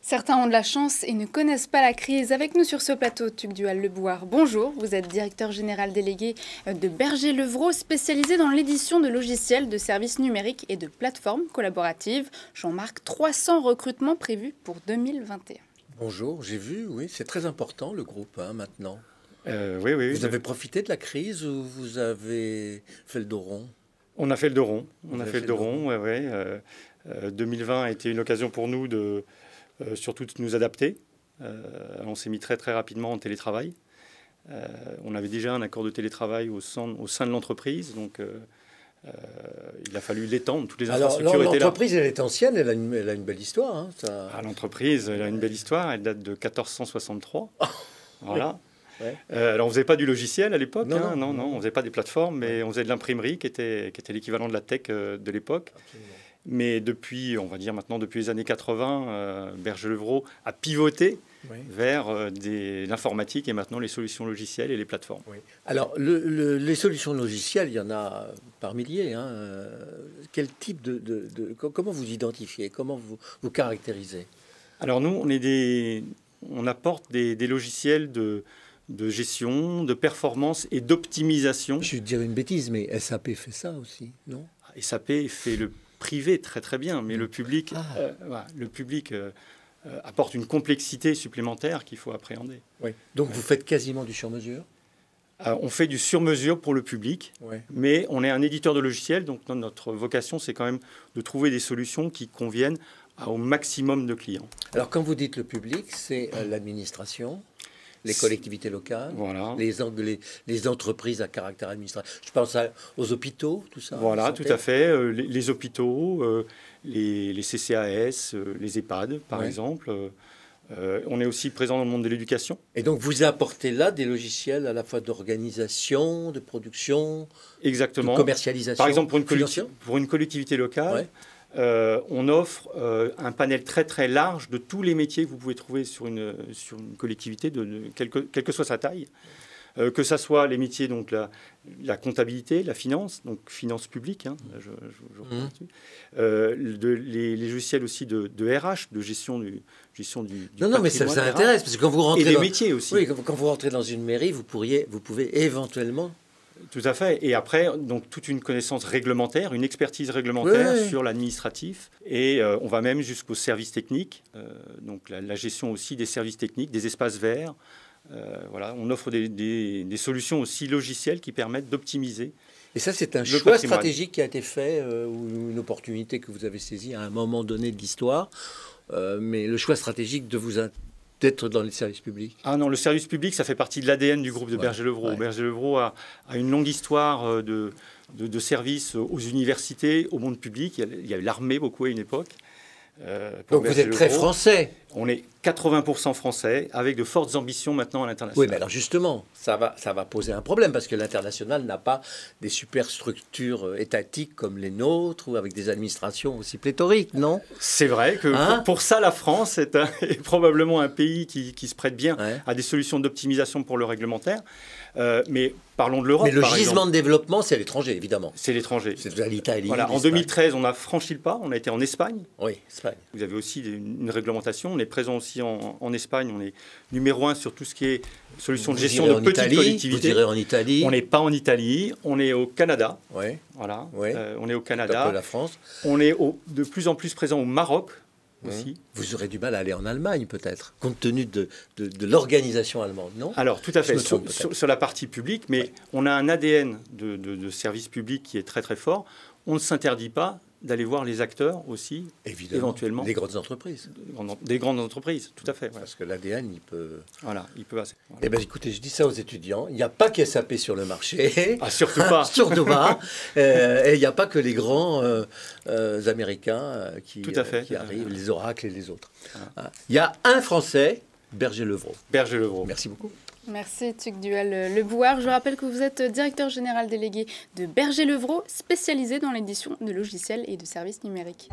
Certains ont de la chance et ne connaissent pas la crise. Avec nous sur ce plateau, Tugdual Lebouar, bonjour. Vous êtes directeur général délégué de Berger Levrault, spécialisé dans l'édition de logiciels, de services numériques et de plateformes collaboratives. Jean-Marc, 300 recrutements prévus pour 2021. Bonjour, j'ai vu, oui, c'est très important le groupe maintenant. Oui. Vous avez profité de la crise ou vous avez fait le dos rond? On a fait le dos rond. On a fait le dos rond, oui. 2020 a été une occasion pour nous de surtout de nous adapter. On s'est mis très rapidement en télétravail. On avait déjà un accord de télétravail au sein de l'entreprise, donc il a fallu l'étendre. Toutes les infrastructures étaient là. L'entreprise, elle est ancienne, elle a une belle histoire. Hein, l'entreprise, elle a une belle histoire. Elle date de 1463. Voilà. Ouais. Alors on ne faisait pas du logiciel à l'époque, non, on ne faisait pas des plateformes, mais on faisait de l'imprimerie qui était l'équivalent de la tech de l'époque. Absolument. Mais depuis, on va dire maintenant, depuis les années 80, Berger Levrault a pivoté vers l'informatique et maintenant les solutions logicielles et les plateformes. Oui. Alors, les solutions logicielles, il y en a par milliers. Hein. Quel type comment vous identifiez? Comment vous caractérisez? Alors nous, on apporte des logiciels de gestion, de performance et d'optimisation. Je vais dire une bêtise, mais SAP fait ça aussi, non? SAP fait le privé très bien, mais le public, apporte une complexité supplémentaire qu'il faut appréhender. Oui. Donc vous faites quasiment du sur-mesure? On fait du sur-mesure pour le public, mais on est un éditeur de logiciels, donc notre vocation, c'est quand même de trouver des solutions qui conviennent au maximum de clients. Alors quand vous dites le public, c'est l'administration, les collectivités locales, voilà. les entreprises à caractère administratif. Je pense aux hôpitaux, tout ça. Voilà, tout à fait. Les hôpitaux, les CCAS, les EHPAD, par exemple. On est aussi présent dans le monde de l'éducation. Et donc, vous apportez là des logiciels à la fois d'organisation, de production, exactement, de commercialisation. Par exemple, pour une collectivité locale, on offre un panel très large de tous les métiers que vous pouvez trouver sur une collectivité, quelle que soit sa taille. Que ça soit les métiers, donc la comptabilité, la finance, donc finance publique, hein, les logiciels aussi de RH, de gestion du non, mais ça intéresse, parce que quand vous rentrez et des métiers aussi. Oui, quand vous rentrez dans une mairie, vous pouvez éventuellement... Tout à fait. Et après, donc, toute une connaissance réglementaire, une expertise réglementaire sur l'administratif. Et on va même jusqu'aux services techniques, donc la gestion aussi des services techniques, des espaces verts. Voilà, on offre des solutions aussi logicielles qui permettent d'optimiser. Et ça, c'est un choix stratégique qui a été fait, ou une opportunité que vous avez saisie à un moment donné de l'histoire. Mais le choix stratégique d'être dans les services publics. Ah non, le service public, ça fait partie de l'ADN du groupe de Berger Levrault. Berger Levrault a une longue histoire de services aux universités, au monde public. Il y a eu l'armée beaucoup à une époque. Donc vous êtes très français. On est 80% français, avec de fortes ambitions maintenant à l'international. Oui, mais alors justement, ça va poser un problème, parce que l'international n'a pas des super structures étatiques comme les nôtres, ou avec des administrations aussi pléthoriques, non? C'est vrai que pour ça, la France est probablement un pays qui se prête bien à des solutions d'optimisation pour le réglementaire. Mais parlons de l'Europe. Mais le gisement de développement, c'est à l'étranger, évidemment. C'est l'étranger. C'est l'Italie. Voilà. En 2013, on a franchi le pas. On a été en Espagne. Oui, Espagne. Vous avez aussi une réglementation. On est présent aussi en Espagne. On est numéro 1 sur tout ce qui est solution de gestion de petites collectivités. Vous direz en Italie. On n'est pas en Italie. On est au Canada. Oui. Voilà. Oui. On est au Canada. Un peu la France. On est de plus en plus présent au Maroc. Aussi. Vous aurez du mal à aller en Allemagne, peut-être, compte tenu de l'organisation allemande, non? Alors, tout à fait, sur la partie publique, mais on a un ADN de service public qui est très fort. On ne s'interdit pas d'aller voir les acteurs aussi, éventuellement. Des grandes entreprises. Des grandes entreprises, tout à fait. Parce que l'ADN, il peut... Voilà, il peut assez. Voilà. Eh bien, écoutez, je dis ça aux étudiants. Il n'y a pas qu'SAP sur le marché. Ah, surtout pas. Surtout pas. Et il n'y a pas que les grands Américains qui arrivent, les Oracles et les autres. Il y a un Français, Berger Levrault. Berger Levrault. Merci beaucoup. Merci Tugdual Lebouar. Je rappelle que vous êtes directeur général délégué de Berger Levrault, spécialisé dans l'édition de logiciels et de services numériques.